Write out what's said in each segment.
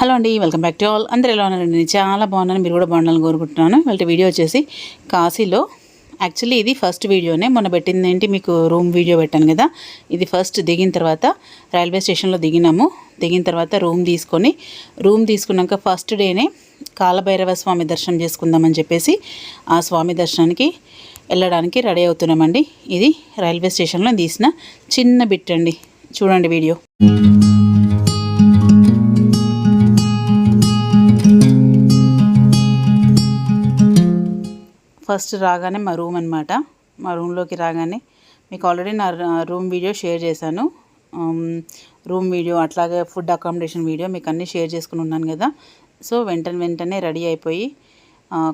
Hello అండి, welcome back to all. అందరూ ఎలా ఉన్నారండి? నేను చాలా బాగున్నాను, మీరు కూడా బాగుండాలని కోరుకుంటున్నాను. వాళ్ళ వీడియో వచ్చేసి కాశీలో. యాక్చువల్లీ ఇది ఫస్ట్ వీడియోనే, మొన్న పెట్టింది ఏంటి మీకు రూమ్ వీడియో పెట్టాను కదా. ఇది ఫస్ట్ దిగిన తర్వాత రైల్వే స్టేషన్లో దిగినాము. దిగిన తర్వాత రూమ్ తీసుకున్నాక ఫస్ట్ డేనే కాలభైరవ స్వామి దర్శనం చేసుకుందామని చెప్పేసి ఆ స్వామి దర్శనానికి వెళ్ళడానికి రెడీ అవుతున్నామండి. ఇది రైల్వే స్టేషన్లో తీసిన చిన్న బిట్ అండి, చూడండి వీడియో. ఫస్ట్ రాగానే మా రూమ్ అనమాట. మా రూమ్లోకి రాగానే మీకు ఆల్రెడీ నా రూమ్ వీడియో షేర్ చేశాను. రూమ్ వీడియో అట్లాగే ఫుడ్ అకామిడేషన్ వీడియో మీకు అన్నీ షేర్ చేసుకుని ఉన్నాను కదా. సో వెంటనే రెడీ అయిపోయి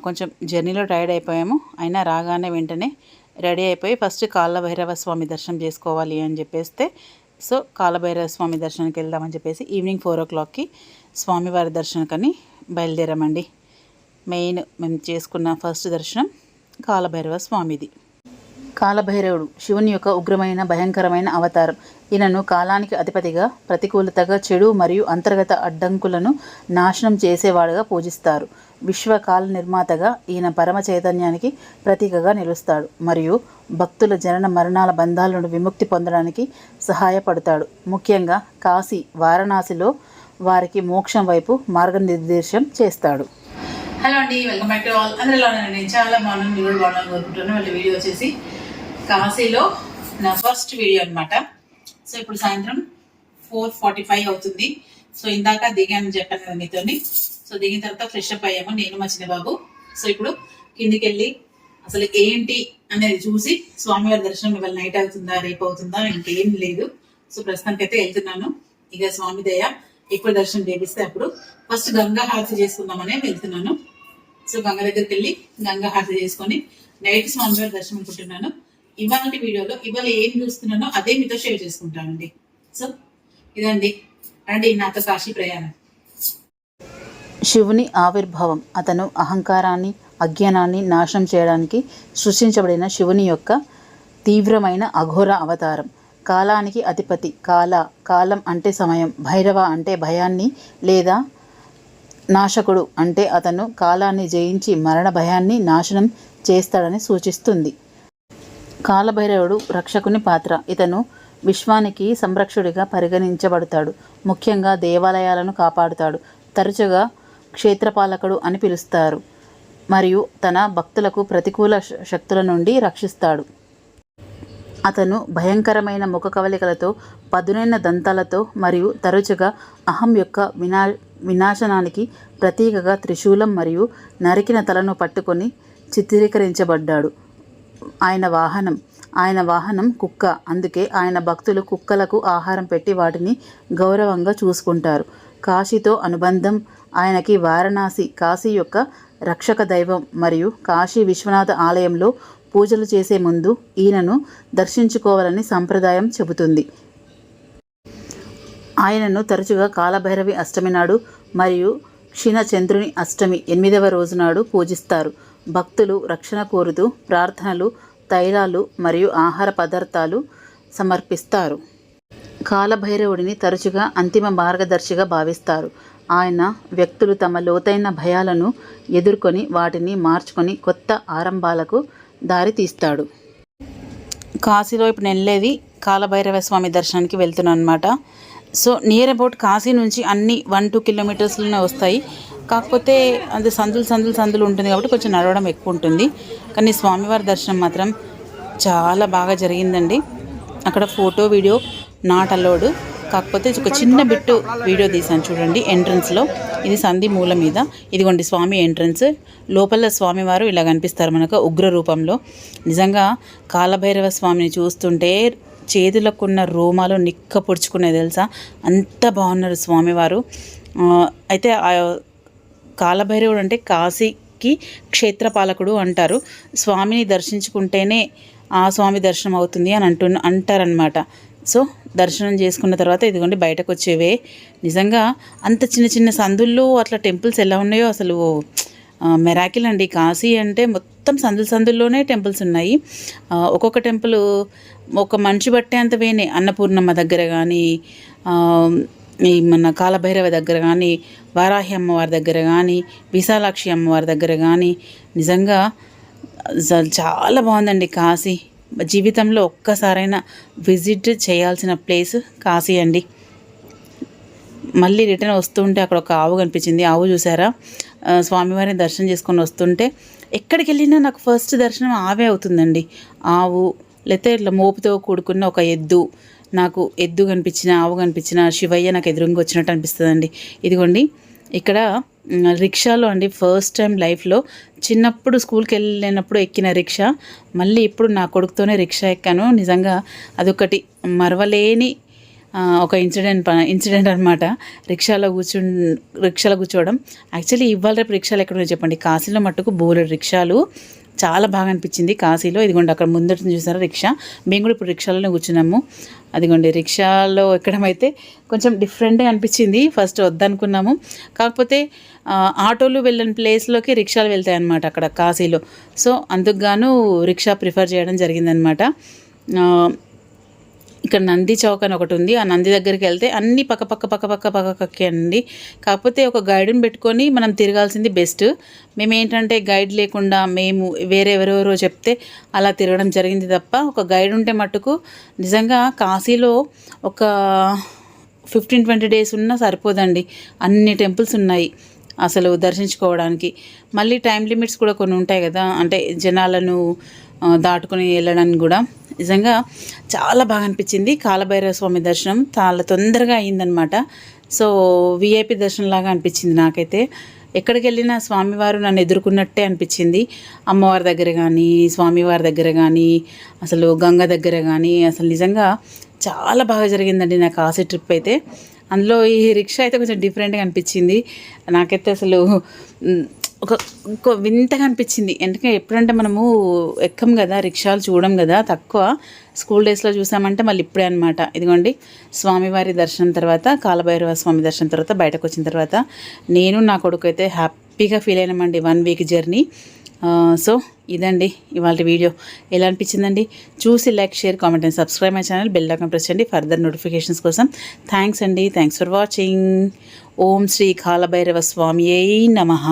కొంచెం జర్నీలో టైర్డ్ అయిపోయాము. అయినా రాగానే వెంటనే రెడీ అయిపోయి ఫస్ట్ కాలభైరవ స్వామి దర్శనం చేసుకోవాలి అని చెప్పేస్తే సో కాలభైరవ స్వామి దర్శనానికి వెళ్దామని చెప్పేసి ఈవినింగ్ 4 o'clockకి స్వామివారి దర్శనకని బయలుదేరామండి. మెయిన్ మేము చేసుకున్న ఫస్ట్ దర్శనం కాలభైరవ స్వామిది. కాలభైరవుడు శివుని యొక్క ఉగ్రమైన భయంకరమైన అవతారం. ఈయనను కాలానికి అధిపతిగా, ప్రతికూలతగా, చెడు మరియు అంతర్గత అడ్డంకులను నాశనం చేసేవాడుగా పూజిస్తారు. విశ్వకాల నిర్మాతగా ఈయన పరమ చైతన్యానికి ప్రతీకగా నిలుస్తాడు మరియు భక్తుల జనన మరణాల బంధాల నుండి విముక్తి పొందడానికి సహాయపడతాడు. ముఖ్యంగా కాశీ, వారణాసిలో వారికి మోక్షం వైపు మార్గనిర్దేశం చేస్తాడు. హలో అండి, వెల్కమ్ బ్యాక్ టు ఆల్. అందరూ ఎలా ఉన్నారండి? నేను చాలా బాగున్నాను, మీరు కూడా బాగున్నాను కోరుకుంటున్నాను. వాళ్ళ వీడియో వచ్చేసి కాశీలో నా ఫస్ట్ వీడియో అనమాట. సో ఇప్పుడు సాయంత్రం 4:45 అవుతుంది. సో ఇందాక దిగాను చెప్పాను కదా మీతోని. సో దిగిన తర్వాత ఫ్రెష్ అప్ అయ్యాము నేను మా చిన్న బాబు. సో ఇప్పుడు కిందికి వెళ్ళి అసలు ఏంటి అనేది చూసి స్వామివారి దర్శనం ఇవాళ నైట్ అవుతుందా, రేపు అవుతుందా, ఇంకేం లేదు. సో ప్రస్తుతానికి అయితే వెళ్తున్నాను. ఇక స్వామి దయ ఎప్పుడు దర్శనం చేపిస్తే అప్పుడు. ఫస్ట్ గంగా హారతి చేసుకుందామనే వెళ్తున్నాను. సో గంగ దగ్గరికి వెళ్ళి గంగా హారతి చేసుకొని నైట్ స్వామివారి దర్శనం అనుకుంటున్నాను. ఇవాళ వీడియోలో ఇవాళ ఏం చూస్తున్నానో అదే మీతో షేర్ చేసుకుంటానండి. సో ఇదండి, రండి నాతో కాశీ ప్రయాణం. శివుని ఆవిర్భావం. అతను అహంకారాన్ని, అజ్ఞానాన్ని నాశనం చేయడానికి సృష్టించబడిన శివుని యొక్క తీవ్రమైన అఘోర అవతారం. కాలానికి అధిపతి. కాలం అంటే సమయం. భైరవ అంటే భయాన్ని లేదా నాశకుడు అంటే అతను కాలాన్ని జయించి మరణ భయాన్ని నాశనం చేస్తాడని సూచిస్తుంది. కాలభైరవుడు రక్షకుని పాత్ర. ఇతను విశ్వానికి సంరక్షకుడిగా పరిగణించబడతాడు. ముఖ్యంగా దేవాలయాలను కాపాడుతాడు. తరచుగా క్షేత్రపాలకుడు అని పిలుస్తారు మరియు తన భక్తులకు ప్రతికూల శక్తుల నుండి రక్షిస్తాడు. అతను భయంకరమైన ముఖ కవలికలతో, పదునైన దంతాలతో మరియు తరచుగా అహం యొక్క వినాశనానికి ప్రతీకగా త్రిశూలం మరియు నరికిన తలను పట్టుకొని చిత్రీకరించబడ్డాడు. ఆయన వాహనం కుక్క. అందుకే ఆయన భక్తులు కుక్కలకు ఆహారం పెట్టి వాటిని గౌరవంగా చూసుకుంటారు. కాశీతో అనుబంధం. ఆయనకి వారణాసి కాశీ యొక్క రక్షక దైవం మరియు కాశీ విశ్వనాథ ఆలయంలో పూజలు చేసే ముందు ఈయనను దర్శించుకోవాలని సంప్రదాయం చెబుతుంది. ఆయనను తరచుగా కాలభైరవి అష్టమి నాడు మరియు క్షీణచంద్రుని అష్టమి 8వ రోజు నాడు పూజిస్తారు. భక్తులు రక్షణ కోరుతూ ప్రార్థనలు, తైలాలు మరియు ఆహార పదార్థాలు సమర్పిస్తారు. కాలభైరవుడిని తరచుగా అంతిమ మార్గదర్శిగా భావిస్తారు. ఆయన వ్యక్తులు తమ లోతైన భయాలను ఎదుర్కొని వాటిని మార్చుకొని కొత్త ఆరంభాలకు దారి తీస్తాడు. కాశీలో ఇప్పుడు నేను వెళ్ళేది కాలభైరవ స్వామి దర్శనానికి వెళ్తున్నాను అనమాట. సో నియర్ అబౌట్ కాశీ నుంచి అన్ని 1-2 కిలోమీటర్స్లోనే వస్తాయి. కాకపోతే అది సందులు ఉంటుంది కాబట్టి కొంచెం నడవడం ఎక్కువ ఉంటుంది. కానీ స్వామివారి దర్శనం మాత్రం చాలా బాగా జరిగిందండి. అక్కడ ఫోటో వీడియో నాట్ అలౌడ్. కాకపోతే ఒక చిన్న బిట్టు వీడియో తీసాను చూడండి. ఎంట్రన్స్లో ఇది సంధి మూల మీద ఇదిగోండి స్వామి ఎంట్రన్స్. లోపల స్వామివారు ఇలా కనిపిస్తారు మనకు ఉగ్ర రూపంలో. నిజంగా కాలభైరవ స్వామిని చూస్తుంటే చేతులకున్న రోమాలు నిక్క పొడుచుకునేది తెలుసా, అంత బాగున్నారు స్వామివారు. అయితే కాలభైరవుడు అంటే కాశీకి క్షేత్రపాలకుడు అంటారు. స్వామిని దర్శించుకుంటేనే ఆ స్వామి దర్శనం అవుతుంది అని అంటారనమాట. సో దర్శనం చేసుకున్న తర్వాత ఇదిగోండి బయటకు వచ్చేవే. నిజంగా అంత చిన్న సందుల్లో అట్లా టెంపుల్స్ ఎలా ఉన్నాయో అసలు మెరాకిల్ అండి. కాశీ అంటే మొత్తం సందుల్లోనే టెంపుల్స్ ఉన్నాయి. ఒక్కొక్క టెంపుల్ ఒక మనిషి బట్టే అంత వేనే. అన్నపూర్ణమ్మ దగ్గర కానీ ఈ మన కాలభైరవ దగ్గర కానీ, వారాహి అమ్మవారి దగ్గర కానీ, విశాలాక్షి అమ్మవారి దగ్గర కానీ నిజంగా చాలా బాగుందండి కాశీ. జీవితంలో ఒక్కసారైనా విజిట్ చేయాల్సిన ప్లేస్ కాశీ అండి. మళ్ళీ రిటర్న్ వస్తుంటే అక్కడ ఒక ఆవు కనిపించింది. ఆవు చూసారా? స్వామివారిని దర్శనం చేసుకొని వస్తుంటే ఎక్కడికి వెళ్ళినా నాకు ఫస్ట్ దర్శనం ఆవే అవుతుందండి. ఆవు లేకపోతే ఇట్లా మోపుతో కూడుకున్న ఒక ఎద్దు, నాకు ఎద్దు కనిపించిన, ఆవు కనిపించిన, శివయ్య నాకు ఎదురుగా వచ్చినట్టు అనిపిస్తుందండి. ఇదిగోండి ఇక్కడ రిక్షాలో అండి ఫస్ట్ టైం లైఫ్లో, చిన్నప్పుడు స్కూల్కి వెళ్ళినప్పుడు ఎక్కిన రిక్షా, మళ్ళీ ఇప్పుడు నా కొడుకుతోనే రిక్షా ఎక్కాను. నిజంగా అదొకటి మరవలేని ఒక ఇన్సిడెంట్ అనమాట. రిక్షాలో కూర్చోవడం. యాక్చువల్లీ ఇవాళ రేపు రిక్షాలు ఎక్కడున్నాయో చెప్పండి. కాశీలో మట్టుకు బోలెడు రిక్షాలు, చాలా బాగా అనిపించింది కాశీలో. ఇదిగోండి అక్కడ ముందట చూసారా రిక్షా, మేము కూడా ఇప్పుడు రిక్షాలోనే కూర్చున్నాము. అదిగోండి రిక్షాలో ఎక్కడం అయితే కొంచెం డిఫరెంట్గా అనిపించింది. ఫస్ట్ వద్దనుకున్నాము, కాకపోతే ఆటోలు వెళ్ళని ప్లేస్లోకి రిక్షాలు వెళ్తాయి అన్నమాట అక్కడ కాశీలో. సో అందుకు గాను రిక్షా ప్రిఫర్ చేయడం జరిగిందనమాట. ఇక్కడ నంది చౌక్ అని ఒకటి ఉంది. ఆ నంది దగ్గరికి వెళ్తే అన్నీ పక్కకే అండి. కాకపోతే ఒక గైడ్ని పెట్టుకొని మనం తిరగాల్సింది బెస్ట్. మేము ఏంటంటే గైడ్ లేకుండా మేము ఎవరెవరో చెప్తే అలా తిరగడం జరిగింది తప్ప, ఒక గైడ్ ఉంటే మట్టుకు నిజంగా కాశీలో ఒక 15-20 డేస్ ఉన్నా సరిపోదండి. అన్ని టెంపుల్స్ ఉన్నాయి అసలు దర్శించుకోవడానికి. మళ్ళీ టైం లిమిట్స్ కూడా కొన్ని ఉంటాయి కదా, అంటే జనాలను దాటుకొని వెళ్ళడానికి కూడా. నిజంగా చాలా బాగా అనిపించింది. కాలభైరవ స్వామి దర్శనం చాలా తొందరగా అయిందనమాట. సో విఐపి దర్శనం లాగా అనిపించింది నాకైతే. ఎక్కడికి వెళ్ళినా స్వామివారు నన్ను ఎదుర్కొన్నట్టే అనిపించింది. అమ్మవారి దగ్గర కానీ, స్వామివారి దగ్గర కానీ, అసలు గంగ దగ్గర కానీ, అసలు నిజంగా చాలా బాగా జరిగిందండి నా కాశీ ట్రిప్ అయితే. అందులో ఈ రిక్షా అయితే కొంచెం డిఫరెంట్గా అనిపించింది నాకైతే. అసలు ఒక వింతగా అనిపించింది. ఎందుకంటే ఎప్పుడంటే మనము ఎక్కం కదా, రిక్షాలు చూడం కదా, తక్కువ. స్కూల్ డేస్లో చూసామంటే మళ్ళీ ఇప్పుడే అనమాట. ఇదిగోండి స్వామివారి దర్శనం తర్వాత, కాలభైరవ స్వామి దర్శనం తర్వాత బయటకు వచ్చిన తర్వాత నేను నా కొడుకు అయితే హ్యాపీగా ఫీల్ అయినామండి 1 వీక్ జర్నీ. సో ఇదండి ఇవాళ వీడియో. ఎలా అనిపించిందండి? చూసి like, share, comment and subscribe my channel. Bell icon press చేయండి ఫర్దర్ నోటిఫికేషన్స్ కోసం. థ్యాంక్స్ అండి. Thanks for watching. ఓం శ్రీ కాలభైరవ స్వామియే నమః.